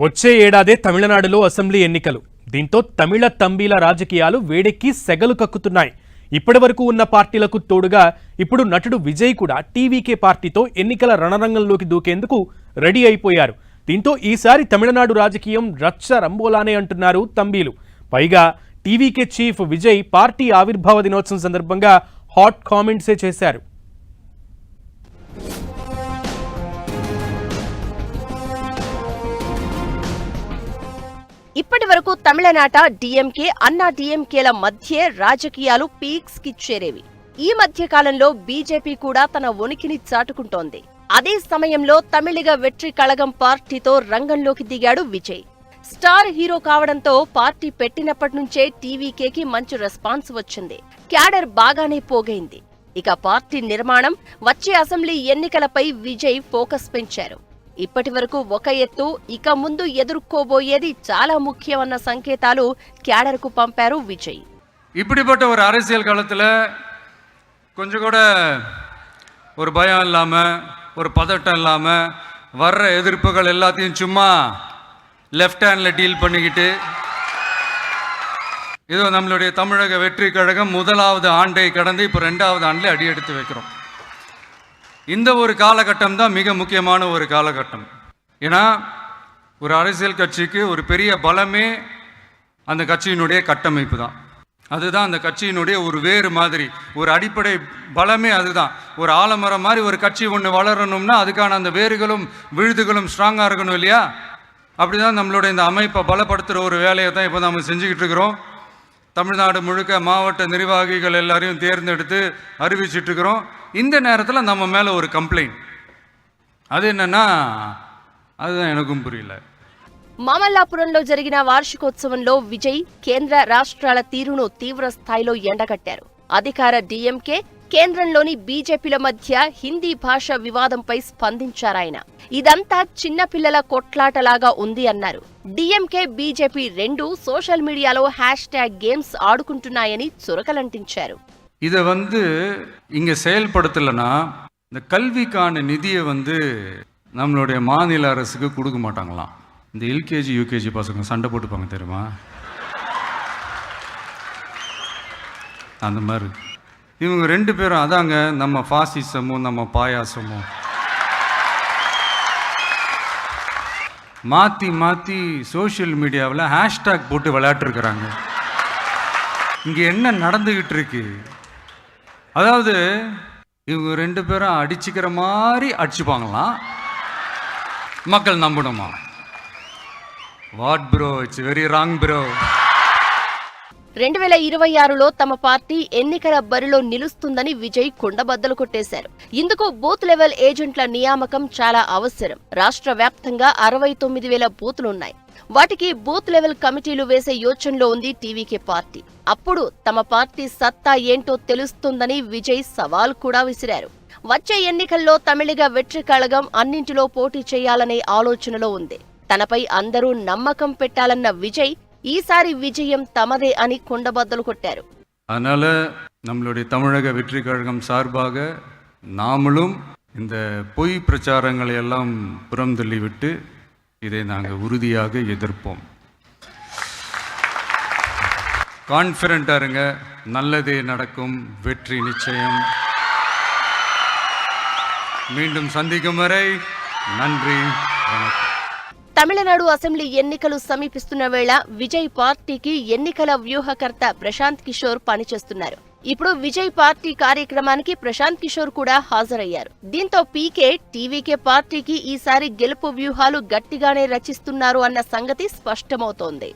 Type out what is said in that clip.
వచ్చే ఏడాదే తమిళనాడులో అసెంబ్లీ ఎన్నికలు. దీంతో తమిళ తంబీల రాజకీయాలు వేడెక్కి సెగలు కక్కుతున్నాయి. ఇప్పటివరకు ఉన్న పార్టీలకు తోడుగా ఇప్పుడు నటుడు విజయ్ కూడా టీవీకే పార్టీతో ఎన్నికల రణరంగంలోకి దూకేందుకు రెడీ అయిపోయారు. దీంతో ఈసారి తమిళనాడు రాజకీయం రచ్చ రంబోలానే అంటున్నారు తంబీలు. పైగా టీవీకే చీఫ్ విజయ్ పార్టీ ఆవిర్భావ దినోత్సవం సందర్భంగా హాట్ కామెంట్సే చేశారు. ఇప్పటి వరకు తమిళనాట డిఎంకే అన్నా డిఎంకేల మధ్య రాజకీయాలు పీక్స్ కి చేరేవి. ఈ మధ్య కాలంలో బీజేపీ కూడా తన ఉనికిని చాటుకుంటోంది. అదే సమయంలో తమిళిగ వెట్రి కళగం పార్టీతో రంగంలోకి దిగాడు విజయ్. స్టార్ హీరో కావడంతో పార్టీ పెట్టినప్పటి నుంచే టీవీకేకి మంచి రెస్పాన్స్ వచ్చింది. క్యాడర్ బాగానే పోగైంది. ఇక పార్టీ నిర్మాణం, వచ్చే అసెంబ్లీ ఎన్నికలపై విజయ్ ఫోకస్ పెంచారు. ఇప్పటి వరకు ఒక ఎత్తు, ఇక ముందు ఎదుర్కోబోయేది చాలా ముఖ్యమన్న సంకేతాలు క్యాడర్కు పంపారు విజయ్. இப்படிப்பட்ட ஒரு அரசியல் காலத்தில் கொஞ்சம் கூட ஒரு பயம் இல்லாமல், ஒரு பதட்டம் இல்லாமல், வர்ற எதிர்ப்புகள் எல்லாத்தையும் சும்மா லெஃப்ட் ஹேண்டில் டீல் பண்ணிக்கிட்டு, இதோ நம்மளுடைய தமிழக வெற்றி கழகம் முதலாவது ஆண்டை கடந்து இப்போ 2வது ஆண்டில் அடி எடுத்து வைக்கிறோம். இந்த ஒரு காலகட்டம் தான் மிக முக்கியமான ஒரு காலகட்டம். ஏன்னா ஒரு அரசியல் கட்சிக்கு ஒரு பெரிய பலமே அந்த கட்சியினுடைய கட்டமைப்பு தான். அதுதான் அந்த கட்சியினுடைய ஒரு வேறு மாதிரி, ஒரு அடிப்படை பலமே அதுதான். ஒரு ஆலமரம் மாதிரி ஒரு கட்சி ஒன்று வளரணும்னா அதுக்கான அந்த வேர்களும் விழுதுகளும் ஸ்ட்ராங்காக இருக்கணும் இல்லையா? அப்படி தான் நம்மளுடைய இந்த அமைப்பை பலப்படுத்துகிற ஒரு வேலையை தான் இப்போ நம்ம செஞ்சுக்கிட்டு இருக்கிறோம். தமிழ்நாடு முழுக்க மாவட்ட நிர்வாகிகள் எல்லாரையும் தேர்ந்தெடுத்து அறிவிச்சிட்ருக்கிறோம். இந்த நேரத்தில் நம்ம மேலே ஒரு கம்ப்ளைண்ட், அது என்னன்னா அதுதான் எனக்கும் புரியல. మామల్లాపురంలో జరిగిన వార్షికోత్సవంలో విజయ్ కేంద్ర రాష్ట్రాల తీరును తీవ్ర స్థాయిలో ఎండగట్టారు. అధికార డీఎంకే, కేంద్రంలోని బీజేపీల మధ్య హిందీ భాష వివాదంపై స్పందించారాయన. ఇదంతా చిన్నపిల్లల కొట్లాటలాగా ఉంది అన్నారు. డీఎంకే, బీజేపీ రెండూ సోషల్ మీడియాలో హ్యాష్ట్యాగ్ గేమ్స్ ఆడుకుంటున్నాయని చురకలంటించారు. இதை இங்கே செயல்படுத்தலைன்னா இந்த கல்விக்கான நிதியை நம்மளுடைய மாநில அரசுக்கு கொடுக்க மாட்டாங்களாம். இந்த எல்கேஜி யூகேஜி பசங்க சண்டை போட்டுப்பாங்க தெரியுமா? அந்த மாதிரி இவங்க 2 பேரும் அதாங்க நம்ம ஃபாசிசமும் நம்ம பாயாசமும் மாற்றி மாற்றி சோஷியல் மீடியாவில் ஹேஷ்டாக் போட்டு விளையாட்டுருக்குறாங்க. இங்கே என்ன நடந்துக்கிட்டு இருக்கு? அதாவது இவங்க 2 பேரும் அடிச்சுக்கிற மாதிரி அடிச்சுப்பாங்களாம், மக்கள் நம்பணுமா? What bro, it's very wrong bro. 2026లో తమ పార్టీ ఎన్నికల బరిలో నిలుస్తుందని విజయ్ కుండబద్దలు కొట్టేశారు. ఇందుకు బూత్ లెవెల్ ఏజెంట్ల నియామకం చాలా అవసరం. రాష్ట్ర వ్యాప్తంగా 69,000 బూతులున్నాయి. వాటికి బూత్ లెవెల్ కమిటీలు వేసే యోచనలో ఉంది టీవీకే పార్టీ. అప్పుడు తమ పార్టీ సత్తా ఏంటో తెలుస్తుందని విజయ్ సవాల్ కూడా విసిరారు. వచ్చే ఎన్నికల్లో తమిళిగ వెట్రి కళగం అన్నింటిలో పోటీ చేయాలనే ఆలోచనలో ఉంది. తనపై అందరూ నమ్మకం పెట్టాలన్న విజయ్ ఈసారి విజయం తమదే అని కుండబద్దలు కొట్టారు. அதனால நம்மளுடைய தமிழக வெற்றி கழகம் சார்பாக நாமளும் இந்த பொய் பிரச்சாரங்களை எல்லாம் புறந்தள்ளிவிட்டு இதை நாங்கள் உறுதியாக எதிர்ப்போம். கான்ஃபிடென்ட்டாக இருங்க, நல்லதே நடக்கும், வெற்றி நிச்சயம். மீண்டும் சந்திக்கும் வரை நன்றி, வணக்கம். తమిళనాడు అసెంబ్లీ ఎన్నికలు సమీపిస్తున్న వేళ విజయ్ పార్టీకి ఎన్నికల వ్యూహకర్త ప్రశాంత్ కిషోర్ పనిచేస్తున్నారు. ఇప్పుడు విజయ్ పార్టీ కార్యక్రమానికి ప్రశాంత్ కిషోర్ కూడా హాజరయ్యారు. దీంతో పీకే, టీవీకే పార్టీకి ఈసారి గెలుపు వ్యూహాలు గట్టిగానే రచిస్తున్నారు అన్న సంగతి స్పష్టమవుతోంది.